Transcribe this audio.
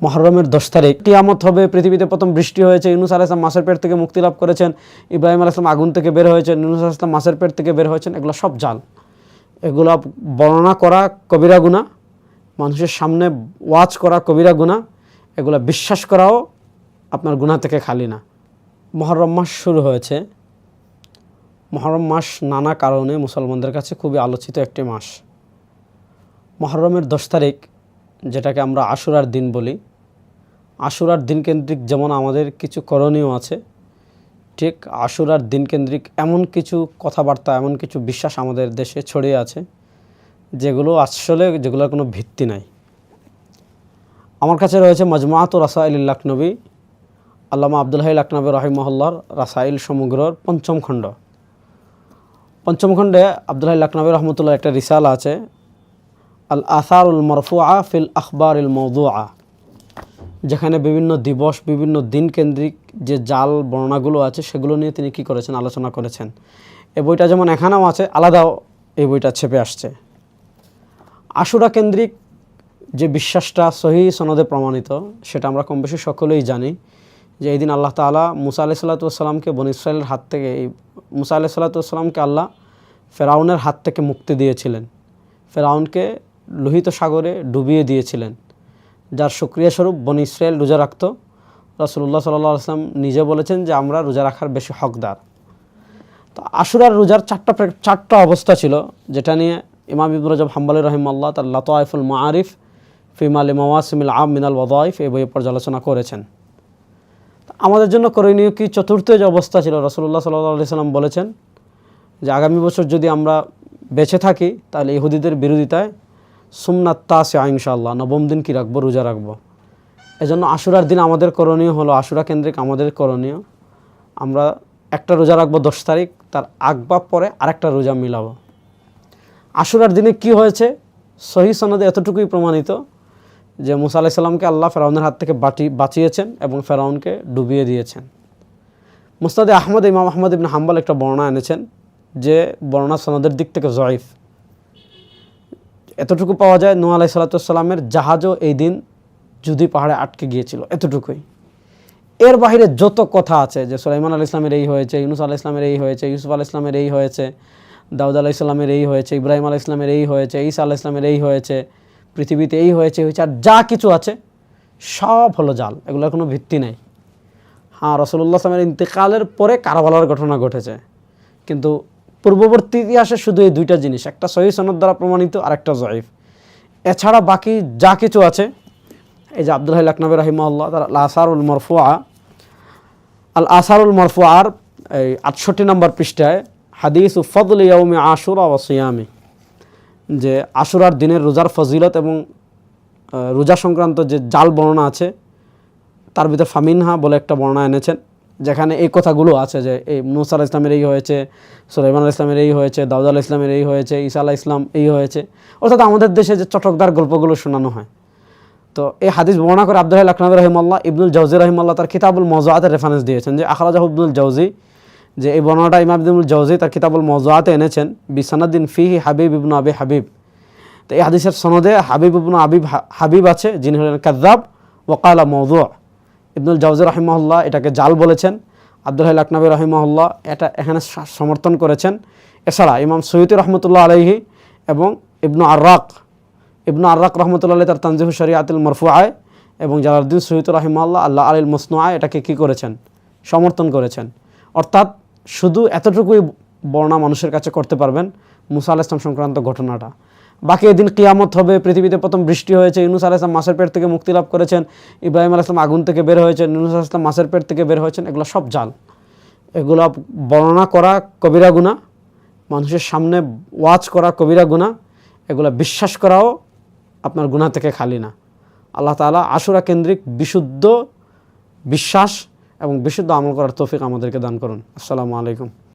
মুহররমের 10 তারিখ কিয়ামত হবে, পৃথিবীতে প্রথম বৃষ্টি হয়েছে, ইউনূস আলাইহিস সালাম মাছের পেট থেকে মুক্তি লাভ করেছেন, ইব্রাহিম আলাইহিস সালাম আগুন থেকে বের হয়েছেন, ইউনূস আলাইহিস সালাম মাছের পেট থেকে বের হয়েছেন, এগুলো সব জাল। এগুলো বর্ণনা করা কবিরা গুনাহ, মানুষের সামনে ওয়াজ করা কবিরা গুনাহ, এগুলো বিশ্বাস করাও আপনার গুনাহ থেকে খালি না। মুহররম মাস শুরু হয়েছে। মুহররম মাস নানা কারণে মুসলমানদের কাছে খুবই আলোচিত একটি মাস। মুহররমের 10 তারিখ, যেটাকে আমরা আশুরার দিন বলি, আশুরার দিন কেন্দ্রিক যেমন আমাদের কিছু করণীয় আছে, ঠিক আশুরার দিন কেন্দ্রিক এমন কিছু কথাবার্তা, এমন কিছু বিশ্বাস আমাদের দেশে ছড়িয়ে আছে যেগুলোর কোনো ভিত্তি নাই। আমার কাছে রয়েছে মাজমুআতু রাসাইলিল লাকনবী, আল্লামা আব্দুল হাই লাকনবী রাহিমাহুল্লাহর রাসাইল সমগ্রর 5ম খণ্ড। 5ম খণ্ডে আব্দুল হাই লাকনবী রহমতুল্লাহ একটা রিসালা আছে, আল আসারুল মারফুআ ফিল আখবারিল মাওদুআ, যেখানে বিভিন্ন দিবস, বিভিন্ন দিন কেন্দ্রিক যে জাল বর্ণনাগুলো আছে সেগুলো নিয়ে তিনি কী করেছেন, আলোচনা করেছেন। এই বইটা যেমন এখানেও আছে, আলাদাও এই বইটা ছেপে আসছে। আশুরা কেন্দ্রিক যে বিশ্বাসটা সহিহ সনদে প্রমাণিত, সেটা আমরা কম বেশি সকলেই জানি যে এই দিন আল্লাহ তাআলা মুসা আলাইহিস সালাতু ওয়াস সালামকে বনী ইসরাঈলের হাত থেকে, মুসা আলাইহিস সালাতু ওয়াস সালামকে আল্লাহ ফেরাউনের হাত থেকে মুক্তি দিয়েছিলেন, ফেরাউনকে লোহিত সাগরে ডুবিয়ে দিয়েছিলেন, যার শুকরিয়া স্বরূপ বনী ইসরাঈল রোজা রাখত। রাসূলুল্লাহ সাল্লাল্লাহু আলাইহি ওয়াসাল্লাম নিজে বলেছেন যে আমরা রোজা রাখার বেশি হকদার। তো আশুরার রোজার চারটা অবস্থা ছিল, যেটা নিয়ে ইমাম ইবনে রাজব হাম্বলী রাহিমাহুল্লাহ তার লাতায়েফুল মাআরিফ ফি মাওয়াসিমিল আম মিনাল ওয়াযাইফ এই বইয়ে পর্যালোচনা করেছেন। আমাদের জন্য করণীয় কি? চতুর্থ যে অবস্থা ছিল, রাসূলুল্লাহ সাল্লাল্লাহু আলাইহি ওয়াসাল্লাম বলেছেন যে আগামী বছর যদি আমরা বেঁচে থাকি তাহলে ইহুদিদের বিরোধিতায় সুন্নাত তাসিআ ইনশাআল্লাহ, 9ম দিন কি রাখবো, রোজা রাখবো। এজন্য আশুরার দিন আমাদের করণীয় হলো, আশুরা কেন্দ্রিক আমাদের করণীয়, আমরা একটা রোজা রাখবো 10 তারিখ, তার আগ বা পরে আরেকটা রোজা মিলাবো। আশুরার দিনে কি হয়েছে? সহিহ সনদে এতটুকুই প্রমাণিত যে মুসা আলাইহিস সালামকে আল্লাহ ফেরাউনের হাত থেকে বাঁচিয়েছেন এবং ফেরাউনকে ডুবিয়ে দিয়েছেন। মুসনাদে আহমদ, ইমাম আহমদ ইবনে হাম্বল একটা বর্ণনা এনেছেন, যে বর্ণনা সনদের দিক থেকে জয়ীফ। এতটুকু পাওয়া যায়, নূহ আলাইহিস সালাতু ওয়াস সালামের জাহাজও এই দিন জুদি পাহাড়ে আটকে গিয়েছিল, এতটুকুই। এর বাহিরে যত কথা আছে যে সুলাইমান আলাইহিস সালামের এই হয়েছে, ইউনূস আলাইহিস সালামের এই হয়েছে, ইউসুফ আলাইহিস সালামের এই হয়েছে, দাউদ আলাইহিস সালামের এই হয়েছে, ইব্রাহিম আলাইহিস সালামের এই হয়েছে, ঈসা আলাইহিস সালামের এই হয়েছে, পৃথিবীতে এই হয়েছে, আর যা কিছু আছে সব হলো জাল, এগুলোর কোনো ভিত্তি নেই। হ্যাঁ, রাসূলুল্লাহ সাল্লাল্লাহু আলাইহি ওয়াসাল্লামের ইন্তেকালের পরে কারবালার ঘটনা ঘটেছে, কিন্তু পূর্ববর্তী ইতিহাসে শুধু এই দুইটা জিনিস, একটা সহিহ সনদ দ্বারা প্রমাণিত আর একটা জয়ীফ। এছাড়া বাকি যা কিছু আছে, এই যে আব্দুল হাই লাকনবী রাহিমাহুল্লাহ তার আল আসারুল মারফুআর এই 68 নম্বর পৃষ্ঠায় হাদিস ফদল ইয়াউমি আশুরা ওয়া সিয়ামি, যে আশুরার দিনের রোজার ফজিলত এবং রোজা সংক্রান্ত যে জাল বর্ণনা আছে, তার ভিতর ফামিনহা বলে একটা বর্ণনা এনেছেন, যেখানে এই কথাগুলো আছে যে এই মুসা আলাইহিস সালামের এই হয়েছে, সুলাইমান আলাইহিস সালামের এই হয়েছে, দাউদ আলাইহিস সালামের এই হয়েছে, ঈসা আলাইহিস সালাম এই হয়েছে, অর্থাৎ আমাদের দেশে যে চটকদার গল্পগুলো শোনানো হয়। তো এই হাদিস বর্ণনা করে আব্দুল হাই লাকনবী রাহিমাহুল্লাহ ইবনুল জাওজি রাহিমাহুল্লাহ তার কিতাবুল মাওযুআতের রেফারেন্স দিয়েছেন, যে আখরাজাহু ইবনুল জাওজি, যে এই বর্ণনাটা ইমাম ইবনুল জাওজি তার কিতাবুল মাওযুআতে এনেছেন বিসানাদিন ফিহি হাবিব ইবনু আবি হাবিব। তো এই হাদিসের সনদে হাবিব ইবনু হাবিব আছে, যিনি হলেন কাযযাব ওয়া ক্বালা মাওযু'। ইবনুল জাওজি রাহিমাহুল্লাহ এটাকে জাল বলেছেন, আব্দুল হাই লাকনবী রাহিমাহুল্লাহ এটা এখানে সমর্থন করেছেন। এছাড়া ইমাম সুয়ুতী রহমতুল্লাহ আলাইহি এবং ইবনু আররাক রহমতুল্লাহ আলাইহি তার তানজিহুশ শরিআতুল মারফুআয় এবং জালালউদ্দিন সুয়ুতী রাহিমাহুল্লাহ আল্লাহ আলিল মুসনুআয় এটাকে কি করেছেন, সমর্থন করেছেন। অর্থাৎ শুধু এতটুকুই বর্ণনা মানুষের কাছে করতে পারবেন মুসা আলাইহিস সালাম সংক্রান্ত ঘটনাটা। বাকি এদিন কিয়ামত হবে, পৃথিবীতে প্রথম বৃষ্টি হয়েছে, ইউনূস আলাইহিস সালাম মাছের পেট থেকে মুক্তি লাভ করেছেন, ইব্রাহিম আলাইহিস সালাম আগুন থেকে বের হয়েছেন, ইউনূস আলাইহিস সালাম মাছের পেট থেকে বের হয়েছেন, এগুলো সব জাল। এগুলো বর্ণনা করা কবিরা গুনাহ, মানুষের সামনে ওয়াজ করা কবিরা গুনাহ, এগুলো বিশ্বাস করাও আপনার গুনাহ থেকে খালি না। আল্লাহ তাআলা আশুরা কেন্দ্রিক বিশুদ্ধ বিশ্বাস এবং বিশুদ্ধ আমল করার তৌফিক আমাদেরকে দান করুন। আসসালামু আলাইকুম।